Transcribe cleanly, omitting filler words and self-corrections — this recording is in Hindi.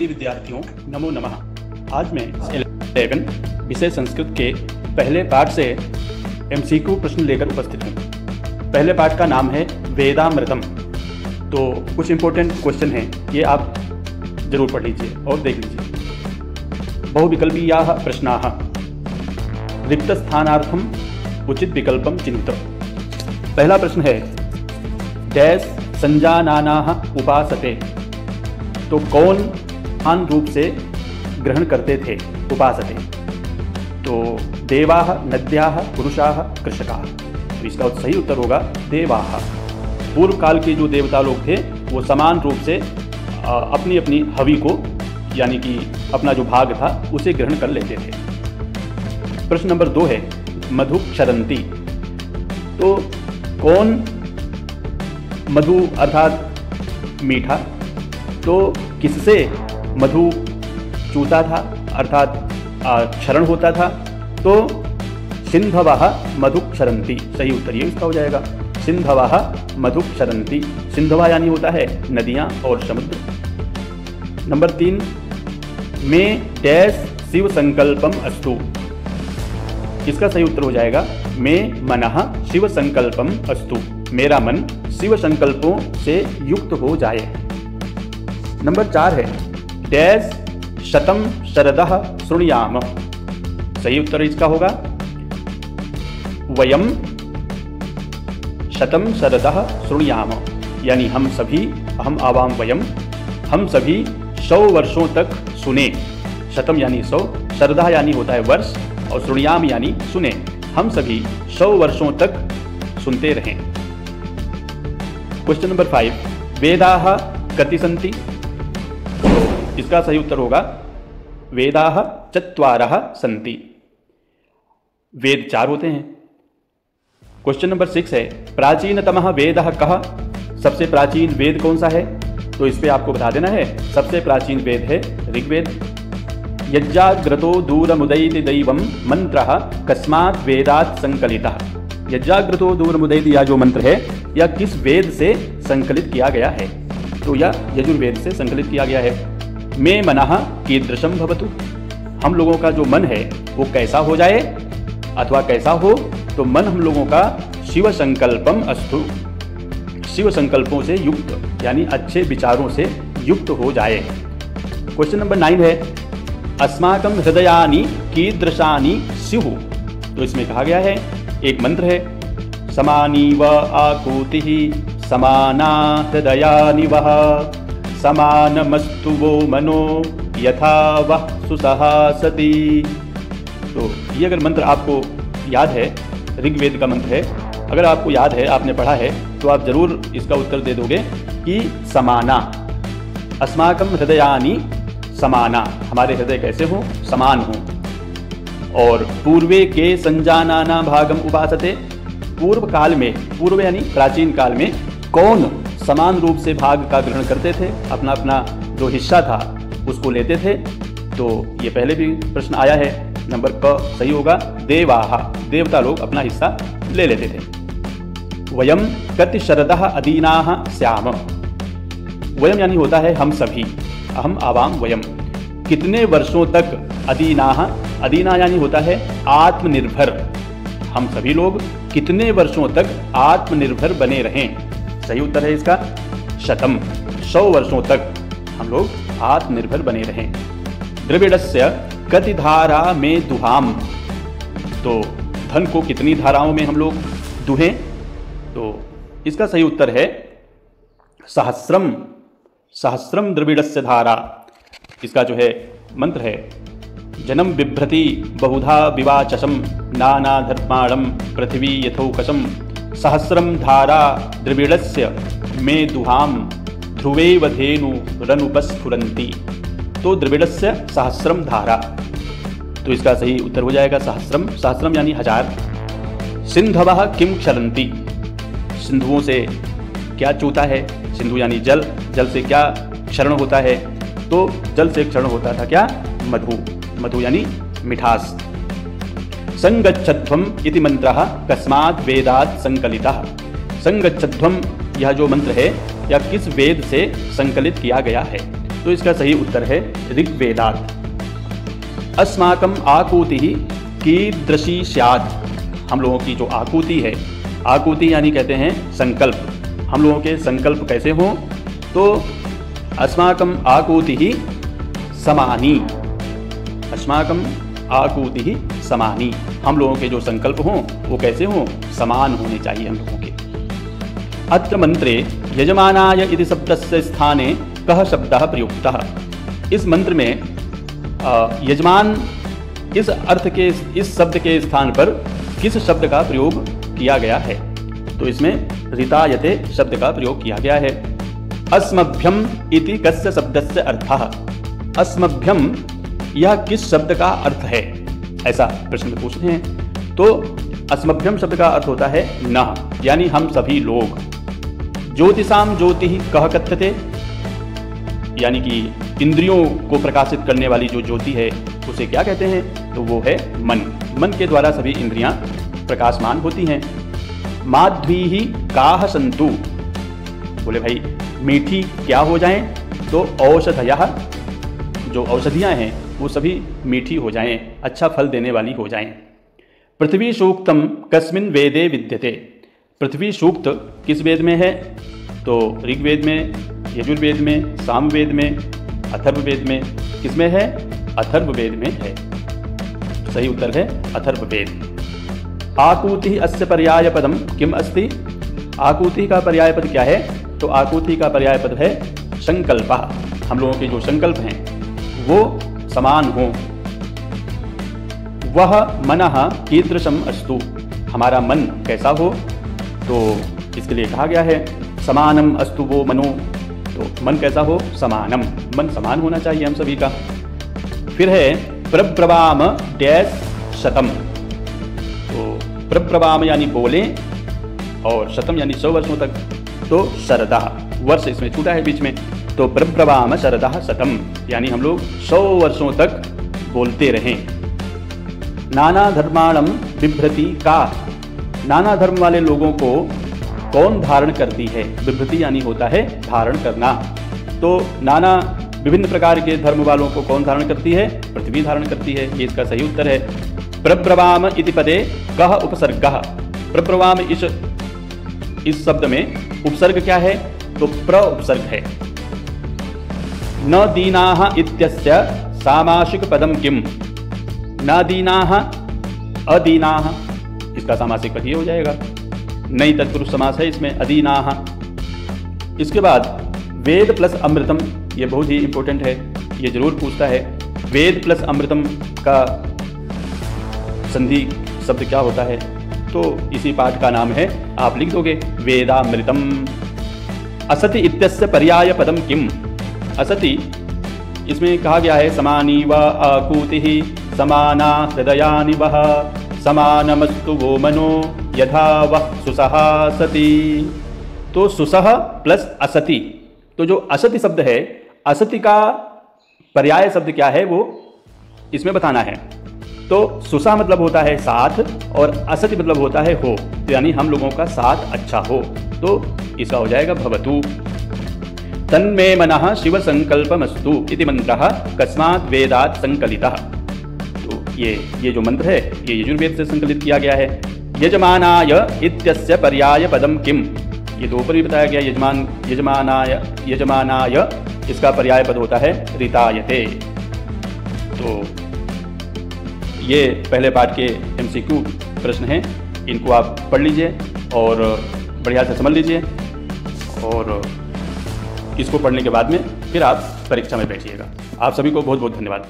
विद्यार्थियों नमो नमः। आज मैं 11 विषय संस्कृत के पहले पाठ से MCQ प्रश्न लेकर उपस्थित हूँ। पहले पाठ का नाम है वेदामृतम। तो कुछ इंपॉर्टेंट क्वेश्चन हैं, ये आप जरूर पढ़ लीजिए और देख लीजिए। बहुविकल्पीयाः प्रश्नाः, रिक्त स्थानार्थम उचित विकल्पम चिन्हित। पहला प्रश्न है डैश संजानानाः उपासते, तो कौन महान रूप से ग्रहण करते थे उपासते? तो देवाः, नद्याः, पुरुषाः, कृषकाः। तो इसका सही उत्तर होगा देवाः। पूर्व काल के जो देवता लोग थे वो समान रूप से अपनी अपनी हवि को, यानी कि अपना जो भाग था उसे ग्रहण कर लेते थे। प्रश्न नंबर 2 है मधु क्षरंती, तो कौन मधु अर्थात मीठा, तो किससे मधु चूता था अर्थात क्षरण होता था? तो सिंधवः मधु क्षरंती, सही उत्तर ये इसका हो जाएगा। सिंधवः मधु क्षरंती, सिंधवा यानी होता है नदियां और समुद्र। नंबर 3 में डैश शिव संकल्पम अस्तु, इसका सही उत्तर हो जाएगा में मनः शिव संकल्पम अस्तु, मेरा मन शिव संकल्पों से युक्त हो जाए। नंबर 4 है डैश शतम शरदः शृणुयाम, सही उत्तर इसका होगा वयम शतम शरदः शृणुयाम, यानी हम सभी, अहम आवाम वयम, हम सभी 100 वर्षों तक सुने। शतम यानी 100, शरदः यानी होता है वर्ष, और शृणुयाम यानी सुने। हम सभी 100 वर्षों तक सुनते रहें। क्वेश्चन नंबर 5 वेदाः कति सन्ति, इसका सही उत्तर होगा वेदाः चत्वारः सन्ति, वेद 4 होते हैं। क्वेश्चन नंबर 6 है प्राचीनतमः वेदः कः, सबसे प्राचीन वेद कौन सा है? तो इस पे आपको बता देना है सबसे प्राचीन वेद है ऋग्वेद। यज्जाग्रतो दूरमुदैति दैवं मंत्रः कस्मात् वेदात् संकलितः, यज्जाग्रतो दूरमुदैति यह जो मंत्र है यह किस वेद से संकलित किया गया है? तो यह यजुर्वेद से संकलित किया गया है। मे मनः कीदृशं भवतु, हम लोगों का जो मन है वो कैसा हो जाए अथवा कैसा हो? तो मन हम लोगों का शिव संकल्पम अस्तु, शिव संकल्पों से युक्त यानी अच्छे विचारों से युक्त हो जाए। क्वेश्चन नंबर 9 है अस्माकं हृदयानि कीदृशानि स्युः, तो इसमें कहा गया है एक मंत्र है समानीव आकृतिः समाना हृदयानि वः समानमस्तु वो मनो यथा वः सुसहासति। तो ये अगर मंत्र आपको याद है, ऋग्वेद का मंत्र है, अगर आपको याद है, आपने पढ़ा है, तो आप जरूर इसका उत्तर दे दोगे कि समाना, अस्माकं हृदयानि समाना, हमारे हृदय कैसे हों? समान हों। और पूर्वे के संजानाना भागम उपासते, पूर्व काल में, पूर्व यानी प्राचीन काल में कौन समान रूप से भाग का ग्रहण करते थे, अपना अपना जो हिस्सा था उसको लेते थे? तो ये पहले भी प्रश्न आया है, नंबर क सही होगा देवाः, देवता लोग अपना हिस्सा ले लेते थे। वयम कति शरदः अदीनाः स्याम, वयम यानी होता है हम सभी, अहम आवाम वयम, कितने वर्षों तक अदीनाः, अदीना यानी होता है आत्मनिर्भर, हम सभी लोग कितने वर्षों तक आत्मनिर्भर बने रहें? सही उत्तर है इसका शतम, 100 वर्षों तक हम लोग आत्मनिर्भर बने रहें। द्रविड़स्य कति धारा में दुहाम, तो धन को कितनी धाराओं में हम लोग दुहें? तो इसका सही उत्तर है सहस्रम, सहस्रम द्रविड़स्य धारा, इसका जो है मंत्र है जन्म बिभ्रति बहुधा विवाचसम नाना धर्माणम पृथ्वी यथोकसम सहस्रम धारा द्रविड़स्य में दुहाम ध्रुवेव धेनु रनुपस्फुरन्ति। तो द्रविड़स्य सहस्रम धारा, तो इसका सही उत्तर हो जाएगा सहस्रम, सहस्रम यानी 1000। सिंधवः किम क्षरन्ति, सिंधुओं से क्या चूता है? सिंधु यानी जल, जल से क्या क्षरण होता है? तो जल से क्षरण होता था क्या? मधु, मधु यानी मिठास। संगच्छध्वम इति मंत्रः कस्मात् वेदात् संकलितः, संगच्छध्वम यह जो मंत्र है यह किस वेद से संकलित किया गया है? तो इसका सही उत्तर है ऋग्वेदात्। अस्माकम आकुति कीदृशी स्यात्। हम लोगों की जो आकुति है, आकुति यानी कहते हैं संकल्प, हम लोगों के संकल्प कैसे हों, तो अस्माकम आकुति समानी, अस्माकम आकुति समानी, हम लोगों के जो संकल्प हों वो कैसे हों, समान होने चाहिए हम लोगों के। अत्र मंत्रे यजमानाय इति शब्दस्य स्थाने कः शब्दः प्रयुक्तः। इस मंत्र में यजमान इस अर्थ के, इस शब्द के स्थान पर किस शब्द का प्रयोग किया गया है, तो इसमें ऋतायते शब्द का प्रयोग किया गया है। अस्मभ्यम इति कस्य शब्दस्य अर्थः। अस्मभ्यम यह किस शब्द का अर्थ है, ऐसा प्रश्न पूछते हैं। तो अस्मभ्यम शब्द का अर्थ होता है न, यानी हम सभी लोग। ज्योतिषाम ज्योति कह कथ्यते, यानी कि इंद्रियों को प्रकाशित करने वाली जो ज्योति है उसे क्या कहते हैं, तो वो है मन। मन के द्वारा सभी इंद्रियां प्रकाशमान होती हैं। माध्वी ही काह संतु, बोले भाई मीठी क्या हो जाएं, तो औषधयः, जो औषधियां हैं वो सभी मीठी हो जाएं, अच्छा फल देने वाली हो जाएं। पृथ्वी सूक्तम कस्मिन् वेदे विद्यते। पृथ्वी सूक्त किस वेद में है, तो ऋग्वेद में, यजुर्वेद में, सामवेद में, अथर्ववेद में। किसमें है, अथर्ववेद में है। सही उत्तर है अथर्ववेद। आकुति अस्य पर्याय पदम किम अस्ति। आकुति का पर्याय पद क्या है, तो आकुति का पर्याय पद है संकल्प। हम लोगों के जो संकल्प हैं वो समान हो। वह मनः कीदृशम अस्तु, हमारा मन कैसा हो, तो इसके लिए कहा गया है समानम अस्तु वो मनो, तो मन कैसा हो, समानम, मन समान होना चाहिए हम सभी का। फिर है प्रब्रवाम डैश शतम, तो प्रब्रवाम यानी बोले, और शतम यानी 100 वर्षों तक, तो शरदा, वर्ष इसमें छूटा है बीच में, तो प्रब्रवाम शरदा शतम, यानी हम लोग 100 वर्षों तक बोलते रहें। नाना धर्माणम बिभ्रति का, नाना धर्म वाले लोगों को कौन धारण करती है। बिभ्रति यानी होता है धारण करना, तो नाना विभिन्न प्रकार के धर्म वालों को कौन धारण करती है, पृथ्वी धारण करती है। ये इसका सही उत्तर है। प्रब्रवाम इति पदे कः उपसर्गः। प्रब्रवाम इस शब्द में उपसर्ग क्या है, तो प्र उपसर्ग है। न दीनाः इत्यस्य सामासिक पदम किम। न दीनाः अदीनाः, इसका सामासिक पद ये हो जाएगा। नई तत्पुरुष समास है इसमें, अदीनाः। इसके बाद वेद प्लस अमृतम, ये बहुत ही इंपॉर्टेंट है, ये जरूर पूछता है। वेद प्लस अमृतम का संधि शब्द क्या होता है, तो इसी पाठ का नाम है, आप लिख दोगे वेदामृतम। असति इत्यस्य पर्याय पदम किम। असति इसमें कहा गया है समानी व आकुतिः समाना हृदयानि वः समानमस्तु वो मनो यथा वः सुसह सति। तो सुसह प्लस असति, तो जो असति शब्द है, असति का पर्याय शब्द क्या है वो इसमें बताना है। तो सुसह मतलब होता है साथ, और असति मतलब होता है हो, तो यानी हम लोगों का साथ अच्छा हो, तो इसका हो जाएगा भवतु। तन्मे मनः शिव संकल्पमस्तु इति मंत्रः कस्मात् वेदात् संकलितः। तो ये जो मंत्र है ये यजुर्वेद से संकलित किया गया है। यजमानाय इत्यस्य पर्याय पदम किम, ये दो पर भी बताया गया। यजमानाय इसका पर्याय पद होता है ऋतायते। तो ये पहले पाठ के MCQ प्रश्न हैं, इनको आप पढ़ लीजिए और बढ़िया से समझ लीजिए, और इसको पढ़ने के बाद में फिर आप परीक्षा में बैठिएगा। आप सभी को बहुत बहुत धन्यवाद।